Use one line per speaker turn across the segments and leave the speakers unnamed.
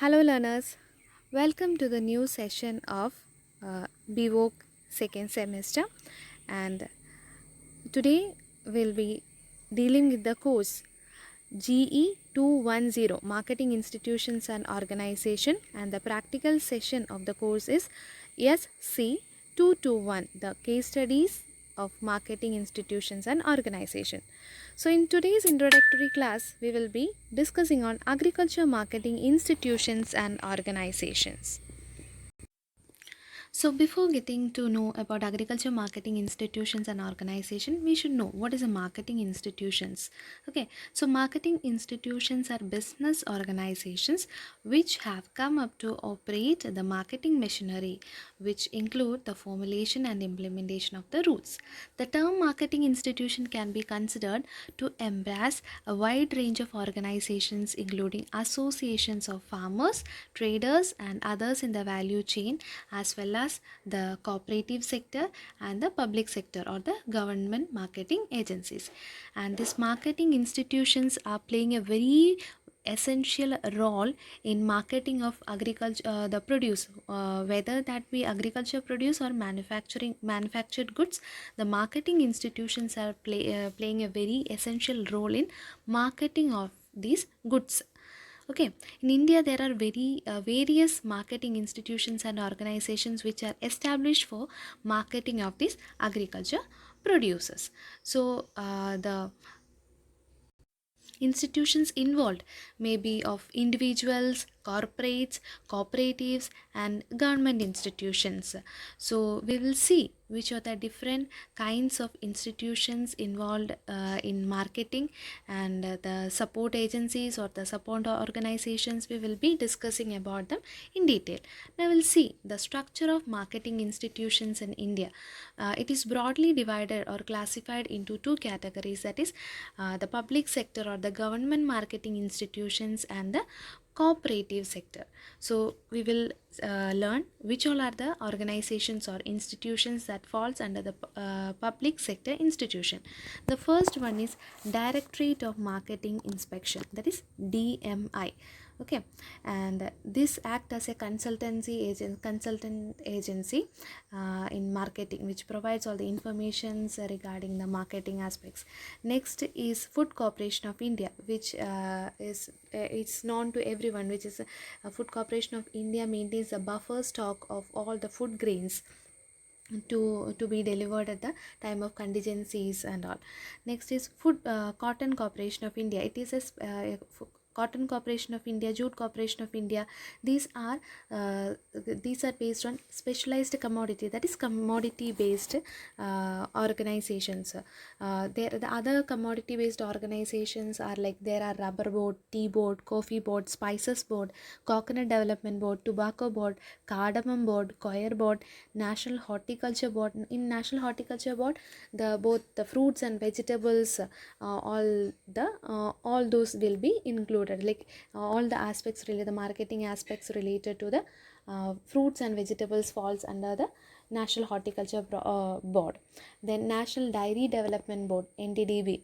Hello, learners. Welcome to the new session of BVOC second semester. And today we'll be dealing with the course GE 210 Marketing Institutions and Organization, and the practical session of the course is SC 221, the case studies of marketing institutions and organization. So in today's introductory class, we will be discussing on agriculture marketing institutions and organizations. So before getting to know about agriculture marketing institutions and organization, we should know what is a marketing institutions. Okay, so marketing institutions are business organizations which have come up to operate the marketing machinery, which include the formulation and implementation of the rules. The term marketing institution can be considered to embrace a wide range of organizations, including associations of farmers, traders, and others in the value chain, as well as the cooperative sector and the public sector or the government marketing agencies. And these marketing institutions are playing a very essential role in marketing of agriculture, the produce, whether that be agriculture produce or manufactured goods. The marketing institutions are playing a very essential role in marketing of these goods. Okay, in India there are various marketing institutions and organizations which are established for marketing of these agriculture producers. So the institutions involved may be of individuals, corporates, cooperatives, and government institutions. So we will see which are the different kinds of institutions involved in marketing, and the support agencies or the support organizations. We will be discussing about them in detail. Now we'll see the structure of marketing institutions in India. It is broadly divided or classified into two categories, that is the public sector or the government marketing institutions and the cooperative sector. So we will learn which all are the organizations or institutions that falls under the public sector institution. The first one is Directorate of Marketing Inspection, that is DMI. Okay, and this act as a consultant agency in marketing, which provides all the informations regarding the marketing aspects. Next is Food Corporation of India, which is it's known to everyone, which is Food Corporation of India maintains a buffer stock of all the food grains to be delivered at the time of contingencies and all. Next is Cotton Corporation of India. It is a Cotton Corporation of India, Jute Corporation of India. These are based on specialized commodity, that is commodity based organizations. The other commodity based organizations are like there are Rubber Board, Tea Board, Coffee Board, Spices Board, Coconut Development Board, Tobacco Board, Cardamom Board, Coir Board, National Horticulture Board. In National Horticulture Board, both the fruits and vegetables, all those will be included, like all the aspects related, the marketing aspects related to the fruits and vegetables falls under the National Horticulture Board. Then National Dairy Development Board, NDDB,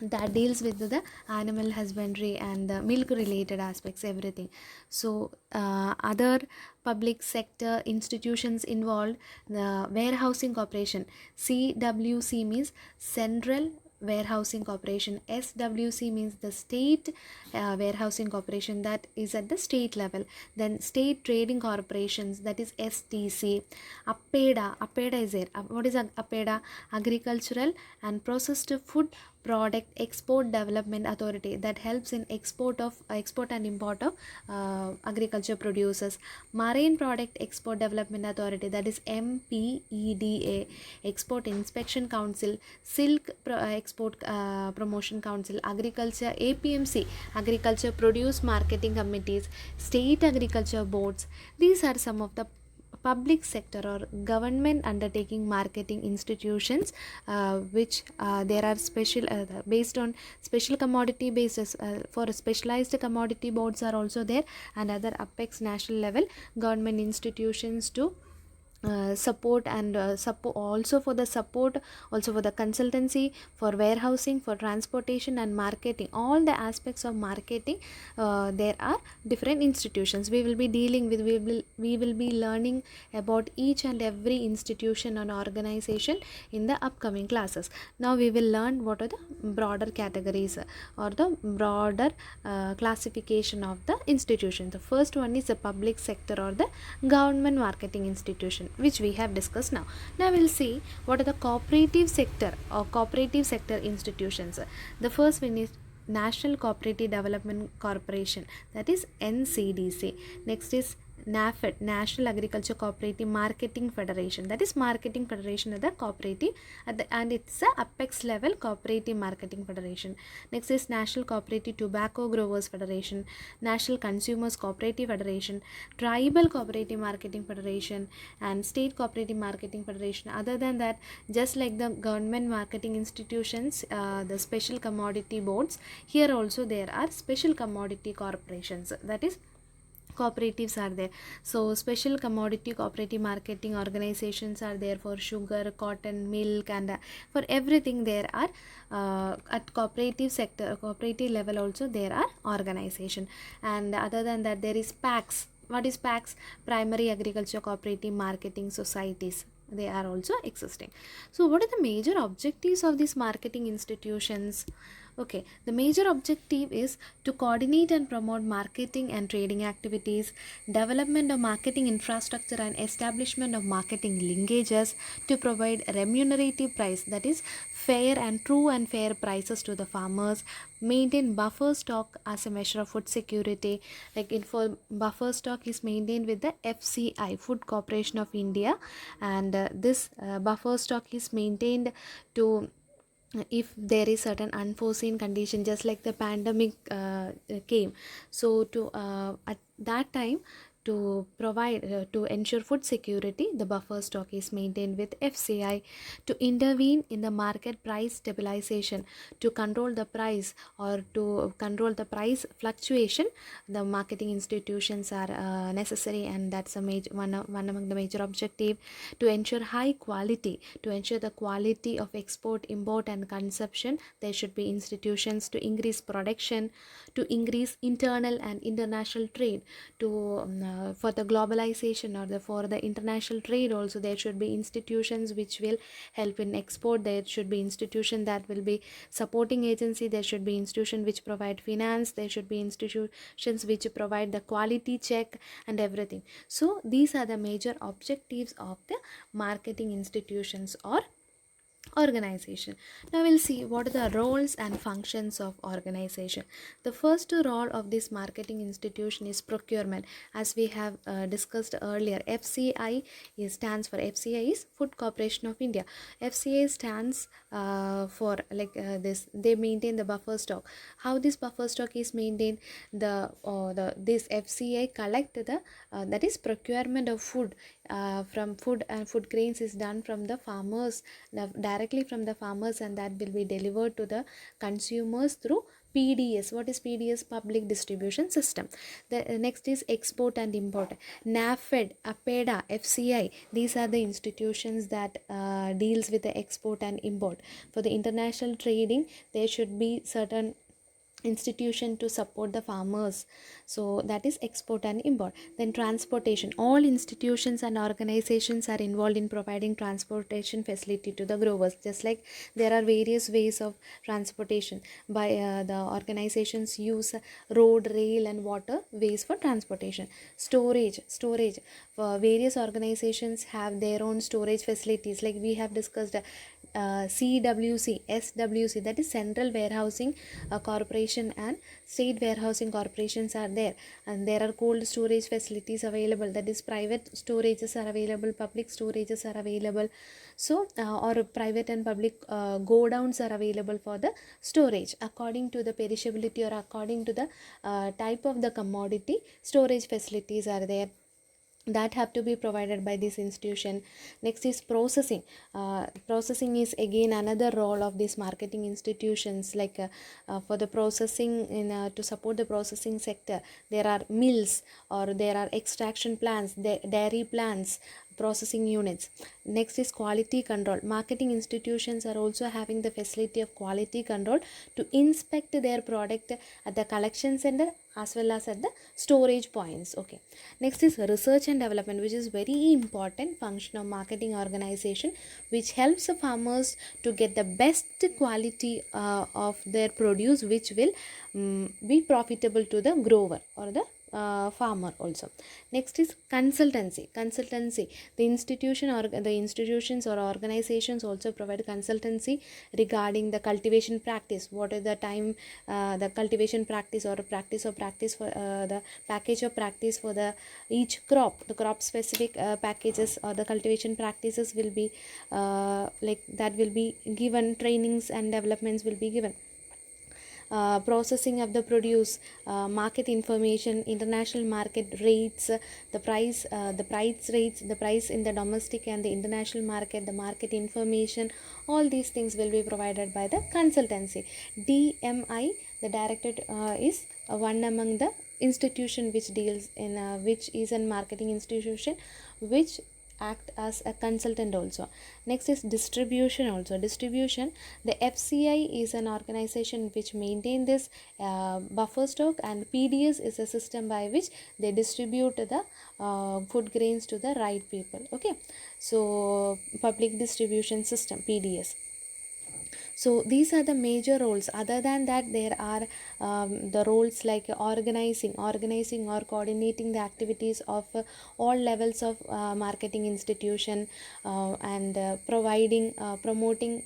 that deals with the animal husbandry and the milk related aspects, everything. So other public sector institutions involved, the Warehousing Corporation, CWC means Central Warehousing Corporation, SWC means the State Warehousing Corporation, that is at the state level. Then State Trading Corporations, that is STC. APEDA is there. What is APEDA? Agricultural and Processed Food Product Export Development Authority, that helps in export and import of agriculture producers. Marine Product Export Development Authority, that is MPEDA. Export Inspection Council, Silk Export Promotion Council, Agriculture APMC, Agriculture Produce Marketing Committees, State Agriculture Boards. These are some of the public sector or government undertaking marketing institutions, which there are special based on special commodity basis. For specialized commodity boards are also there, and other apex national level government institutions to support and support also for the support, also for the consultancy, for warehousing, for transportation and marketing, all the aspects of marketing. There are different institutions we will be dealing with. We will be learning about each and every institution and organization in the upcoming classes. Now we will learn what are the broader categories or the broader classification of the institution. The first one is the public sector or the government marketing institution, which we have discussed now. Now we'll see what are the cooperative sector or cooperative sector institutions. The first one is National Cooperative Development Corporation, that is NCDC. Next is NAFED, National Agriculture Cooperative Marketing Federation, that is Marketing Federation of the cooperative and it's a apex level cooperative marketing federation. Next is National Cooperative Tobacco Growers Federation, National Consumers Cooperative Federation, Tribal Cooperative Marketing Federation and State Cooperative Marketing Federation. Other than that, just like the government marketing institutions, the special commodity boards, here also there are special commodity corporations, that is cooperatives are there. So special commodity cooperative marketing organizations are there for sugar, cotton, milk and for everything there are at cooperative sector, cooperative level also there are organization. And other than that, there is PACS. What is PACS? Primary Agriculture Cooperative Marketing Societies, they are also existing. So what are the major objectives of these marketing institutions? Okay, the major objective is to coordinate and promote marketing and trading activities, development of marketing infrastructure and establishment of marketing linkages, to provide remunerative price, that is fair and true and fair prices to the farmers, maintain buffer stock as a measure of food security. Like info buffer stock is maintained with the FCI, Food Corporation of India, and this buffer stock is maintained to if there is certain unforeseen condition, just like the pandemic came. So to at that time, to provide to ensure food security, the buffer stock is maintained with FCI. To intervene in the market price stabilization, to control the price or to control the price fluctuation, the marketing institutions are necessary, and that's a major one among the major objective. To ensure high quality, to ensure the quality of export, import and consumption, there should be institutions. To increase production, to increase internal and international trade, to for the globalization or for the international trade also, there should be institutions which will help in export. There should be institution that will be supporting agency. There should be institution which provide finance. There should be institutions which provide the quality check and everything. So these are the major objectives of the marketing institutions or organization. Now we'll see what are the roles and functions of organization. The first role of this marketing institution is procurement, as we have discussed earlier. FCI stands for, FCI is Food Corporation of India. FCI stands for this, they maintain the buffer stock. How this buffer stock is maintained? This FCI collect the that is procurement of food from food, and food grains is done from the farmers, directly from the farmers, and that will be delivered to the consumers through PDS. What is PDS? Public distribution system. The next is export and import. NAFED, APEDA, FCI, these are the institutions that deals with the export and import. For the international trading, there should be certain institution to support the farmers, so that is export and import. Then transportation, all institutions and organizations are involved in providing transportation facility to the growers. Just like there are various ways of transportation, by the organizations use road, rail and water ways for transportation. Storage, various organizations have their own storage facilities, like we have discussed CWC, SWC, that is Central Warehousing Corporation and State Warehousing Corporations are there, and there are cold storage facilities available, that is private storages are available, public storages are available. So or private and public godowns are available for the storage according to the perishability or according to the type of the commodity. Storage facilities are there that have to be provided by this institution. Next is processing. Processing is again another role of these marketing institutions, like for the processing in to support the processing sector, there are mills or there are extraction plants, dairy plants, processing units. Next is quality control. Marketing institutions are also having the facility of quality control to inspect their product at the collection center as well as at the storage points. Okay. Next is research and development, which is very important function of marketing organization, which helps the farmers to get the best quality of their produce, which will be profitable to the grower or the farmer also. Next is consultancy. The institutions or organizations also provide consultancy regarding the cultivation practice. What is the time the cultivation practice or practice for the package of practice for the each crop, the crop specific packages or the cultivation practices will be like that will be given. Trainings and developments will be given. Processing of the produce, market information, international market rates, the price rates, the price in the domestic and the international market, the market information, all these things will be provided by the consultancy. DMI, the directorate is one among the institution which deals in which is a marketing institution which act as a consultant also. Next is distribution also. Distribution, the FCI is an organization which maintain this buffer stock, and PDS is a system by which they distribute the food grains to the right people. Okay, so public distribution system, PDS. So these are the major roles. Other than that, there are the roles like organizing or coordinating the activities of all levels of marketing institution, and promoting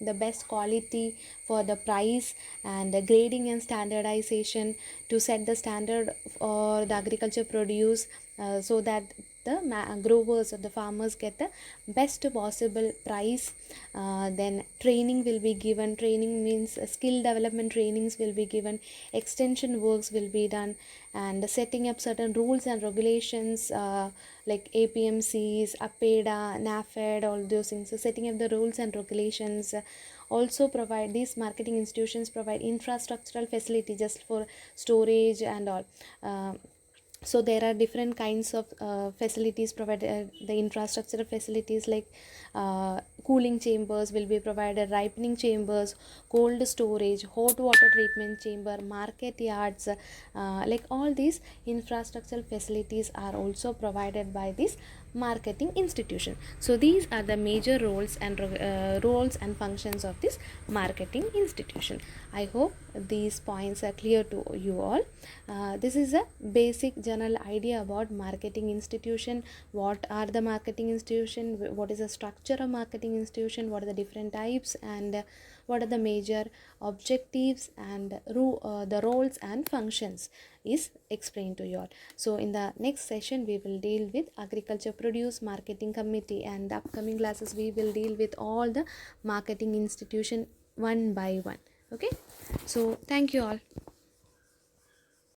the best quality for the price, and grading and standardization to set the standard for the agriculture produce, so that the growers or the farmers get the best possible price. Then training will be given. Training means skill development trainings will be given, extension works will be done, and setting up certain rules and regulations like APMCs, APEDA, NAFED, all those things. So setting up the rules and regulations. Also provide, these marketing institutions provide infrastructural facility just for storage and all. So there are different kinds of facilities provided. The infrastructural facilities like cooling chambers will be provided, ripening chambers, cold storage, hot water treatment chamber, market yards, like all these infrastructural facilities are also provided by this marketing institution. So these are the major roles and functions of this marketing institution. I hope these points are clear to you all. This is a basic general idea about marketing institution. What are the marketing institution, what is the structure of marketing institution, what are the different types, and what are the major objectives, and the roles and functions is explained to you all. So in the next session we will deal with agriculture produce marketing committee, and the upcoming classes we will deal with all the marketing institution one by one. Okay, so thank you all.